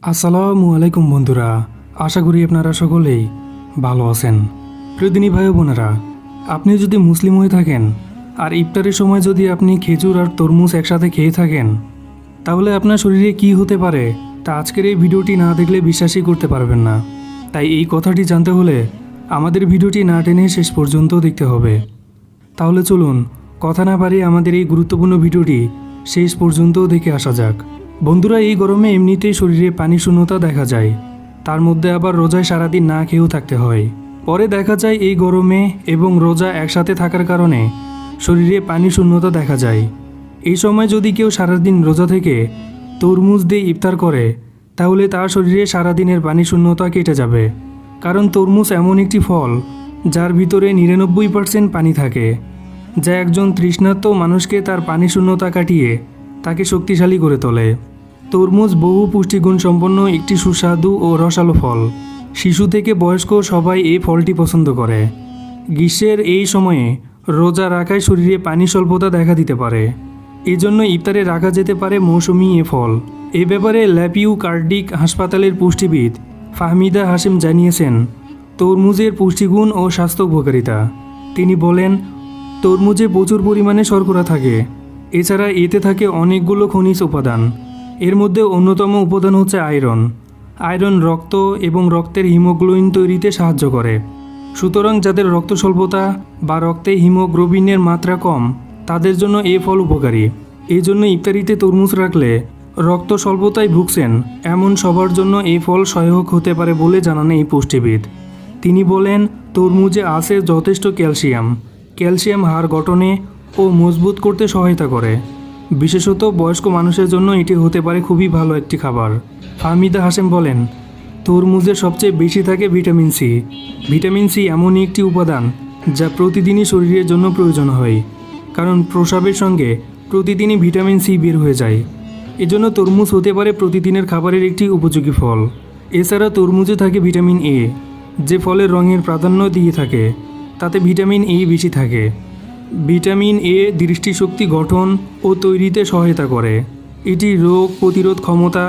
আসসালামু আলাইকুম বন্ধুরা, আশা করি আপনারা সকলেই ভালো আছেন। প্রিয়দিনী ভাই বোনেরা, আপনি যদি মুসলিম হয়ে থাকেন আর ইফতারের সময় যদি আপনি খেজুর আর তরমুজ একসাথে খেয়ে থাকেন, তাহলে আপনার শরীরে কি হতে পারে তা আজকের এই ভিডিওটি না দেখলে বিশ্বাসই করতে পারবেন না। তাই এই কথাটি জানতে হলে আমাদের ভিডিওটি না টেনে শেষ পর্যন্ত দেখতে হবে। তাহলে চলুন কথা না বাড়িয়ে আমাদের এই গুরুত্বপূর্ণ ভিডিওটি শেষ পর্যন্ত দেখে আসা যাক। বন্ধুরা, এই গরমে এমনিতেই শরীরে পানি শূন্যতা দেখা যায়, তার মধ্যে আবার রোজায় সারাদিন না খেয়েও থাকতে হয়। পরে দেখা যায় এই গরমে এবং রোজা একসাথে থাকার কারণে শরীরে পানি শূন্যতা দেখা যায়। এই সময় যদি কেউ সারাদিন রোজা থেকে তরমুজ দিয়ে ইফতার করে, তাহলে তার শরীরে সারাদিনের পানি শূন্যতা কেটে যাবে। কারণ তরমুজ এমন একটি ফল যার ভিতরে 99% পানি থাকে, যা একজন তৃষ্ণার্ত মানুষকে তার পানি শূন্যতা কাটিয়ে তাকে শক্তিশালী করে তোলে। তরমুজ বহু পুষ্টিগুণ সম্পন্ন একটি সুস্বাদু ও রসালো ফল। শিশু থেকে বয়স্ক সবাই এই ফলটি পছন্দ করে। গ্রীষ্মের এই সময়ে রোজা রাখায় শরীরে পানি স্বল্পতা দেখা দিতে পারে, এজন্য ইফতারে রাখা যেতে পারে মৌসুমি এ ফল। এ ব্যাপারে ল্যাপিউ কার্ডিক হাসপাতালের পুষ্টিবিদ ফাহমিদা হাশেম জানিয়েছেন তরমুজের পুষ্টিগুণ ও স্বাস্থ্য উপকারিতা। তিনি বলেন, তরমুজে প্রচুর পরিমাণে শর্করা থাকে, এছাড়া এতে থাকে অনেকগুলো খনিজ উপাদান। এর মধ্যে অন্যতম উপাদান হচ্ছে আয়রন। আয়রন রক্ত এবং রক্তের হিমোগ্লোবিন তৈরিতে সাহায্য করে। সুতরাং যাদের রক্ত স্বল্পতা বা রক্তে হিমোগ্লোবিনের মাত্রা কম, তাদের জন্য এই ফল উপকারী। এই জন্য ইফতারিতে তরমুজ রাখলে রক্ত স্বল্পতায় ভুগছেন এমন সবার জন্য এই ফল সহায়ক হতে পারে বলে জানান এই পুষ্টিবিদ। তিনি বলেন, তরমুজে আছে যথেষ্ট ক্যালসিয়াম। ক্যালসিয়াম হাড় গঠনে ও মজবুত করতে সহায়তা করে। বিশেষত বয়স্ক মানুষের জন্য এটি হতে পারে খুবই ভালো একটি খাবার। ফাহমিদা হাশেম বলেন, তরমুজে সবচেয়ে বেশি থাকে ভিটামিন সি। ভিটামিন সি এমনই একটি উপাদান যা প্রতিদিনই শরীরের জন্য প্রয়োজন হয়, কারণ প্রস্রাবের সঙ্গে প্রতিদিনই ভিটামিন সি বের হয়ে যায়। এজন্য তরমুজ হতে পারে প্রতিদিনের খাবারের একটি উপযোগী ফল। এছাড়া তরমুজে থাকে ভিটামিন এ, যে ফলের রঙের প্রাধান্য দিয়ে থাকে তাতে ভিটামিন এ বেশি থাকে। ভিটামিন এ দৃষ্টিশক্তি গঠন ও তৈরিতে সহায়তা করে। এটি রোগ প্রতিরোধ ক্ষমতা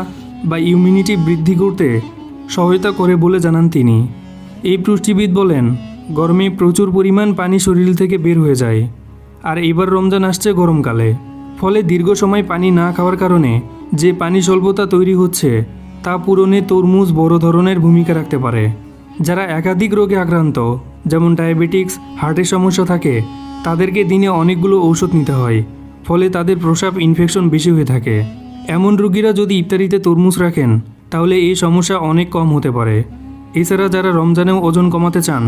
বা ইমিউনিটি বৃদ্ধি করতে সহায়তা করে বলে জানান তিনি। এই পুষ্টিবিদ বলেন, গরমে প্রচুর পরিমাণ পানি শরীর থেকে বের হয়ে যায়, আর এবার রমজান আসছে গরমকালে। ফলে দীর্ঘ সময় পানি না খাওয়ার কারণে যে পানি স্বল্পতা তৈরি হচ্ছে তা পূরণে তরমুজ বড় ধরনের ভূমিকা রাখতে পারে। যারা একাধিক রোগে আক্রান্ত, যেমন ডায়াবেটিক্স, হার্টের সমস্যা থাকে, তাদেরকে দিনে অনেকগুলো ঔষধ নিতে হয়, ফলে তাদের প্রস্রাব ইনফেকশন বেশি হয়ে থাকে। এমন রোগীরা যদি ইফতারিতে তরমুজ রাখেন, তাহলে এই সমস্যা অনেক কম হতে পারে। এছাড়া যারা রমজানেও ওজন কমাতে চান,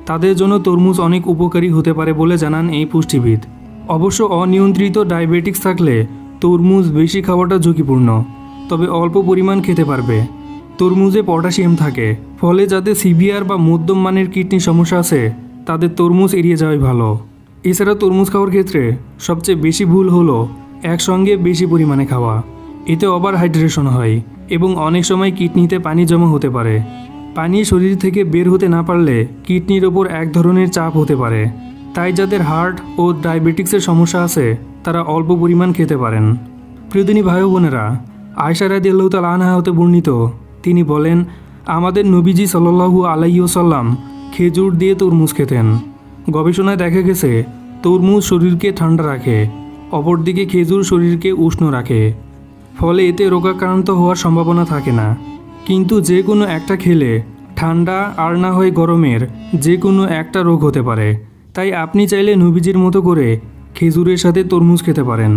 তাদের জন্য তরমুজ অনেক উপকারী হতে পারে বলে জানান এই পুষ্টিবিদ। অবশ্য অনিয়ন্ত্রিত ডায়াবেটিক্স থাকলে তরমুজ বেশি খাওয়াটা ঝুঁকিপূর্ণ, তবে অল্প পরিমাণ খেতে পারবে। তরমুজে পটাশিয়াম থাকে, ফলে যাদের সিভিয়ার বা মধ্যম মানের কিডনির সমস্যা আছে, তাদের তরমুজ এড়িয়ে যাওয়াই ভালো। এছাড়া তরমুজ খাওয়ার ক্ষেত্রে সবচেয়ে বেশি ভুল হলো একসঙ্গে বেশি পরিমাণে খাওয়া। এতে ওভার হাইড্রেশন হয় এবং অনেক সময় কিডনিতে পানি জমা হতে পারে। পানি শরীর থেকে বের হতে না পারলে কিডনির ওপর এক ধরনের চাপ হতে পারে। তাই যাদের হার্ট ও ডায়াবেটিক্সের সমস্যা আছে, তারা অল্প পরিমাণ খেতে পারেন। প্রিয়দিনী ভাই বোনেরা, আয়েশা রাদিয়াল্লাহু তাআলা আনহা হতে বর্ণিত, তিনি বলেন, আমাদের নবীজি সাল্লাল্লাহু আলাইহি ওয়াসাল্লাম খেজুর দিয়ে তরমুজ খেতেন। গবেষণায় দেখা গেছে তরমুজ শরীরকে ঠান্ডা রাখে, অপরদিকে খেজুর শরীরকে উষ্ণ রাখে। ফলে এতে রোগাক্রান্ত হওয়ার সম্ভাবনা থাকে না। কিন্তু যে কোনো একটা খেলে ঠান্ডা আর না হয় গরমের যে কোনো একটা রোগ হতে পারে। তাই আপনি চাইলে নবীজির মতো করে খেজুরের সাথে তরমুজ খেতে পারেন।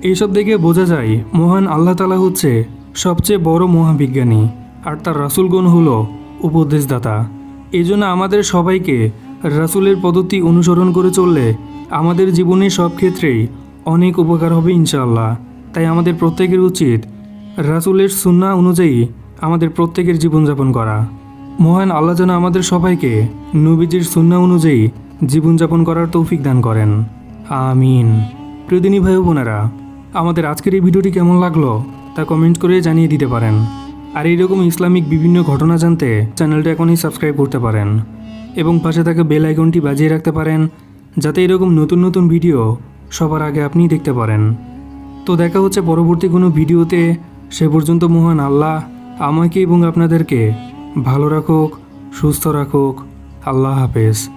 এইসব দেখে বোঝা যায় মহান আল্লাহ তাআলা হচ্ছে সবচেয়ে বড় মহাবিজ্ঞানী, আর তার রাসূলগণ হলো উপদেশদাতা। এজন্য আমাদের সবাইকে রাসূলের পদ্ধতি অনুসরণ করে চললে আমাদের জীবনের সব ক্ষেত্রেই অনেক উপকার হবে ইনশাআল্লাহ। তাই আমাদের প্রত্যেকের উচিত রাসূলের সুন্নাহ অনুযায়ী আমাদের প্রত্যেকের জীবনযাপন করা। মহান আল্লাহ যেন আমাদের সবাইকে নবীজির সুন্নাহ অনুযায়ী জীবনযাপন করার তৌফিক দান করেন, আমিন। প্রিয়দিনী ভাই বোনেরা, আমাদের আজকের এই ভিডিওটি কেমন লাগলো তা কমেন্ট করে জানিয়ে দিতে পারেন। আর এইরকম ইসলামিক বিভিন্ন ঘটনা জানতে চ্যানেলটা এখনই সাবস্ক্রাইব করতে পারেন এবং পাশে থাকা বেল আইকনটি বাজিয়ে রাখতে পারেন, যাতে এরকম নতুন নতুন ভিডিও সবার আগে আপনি দেখতে পারেন। তো দেখা হচ্ছে পরবর্তী কোনো ভিডিওতে। সে পর্যন্ত মহান আল্লাহ আমাকে এবং আপনাদেরকে ভালো রাখুক, সুস্থ রাখুক। আল্লাহ হাফেজ।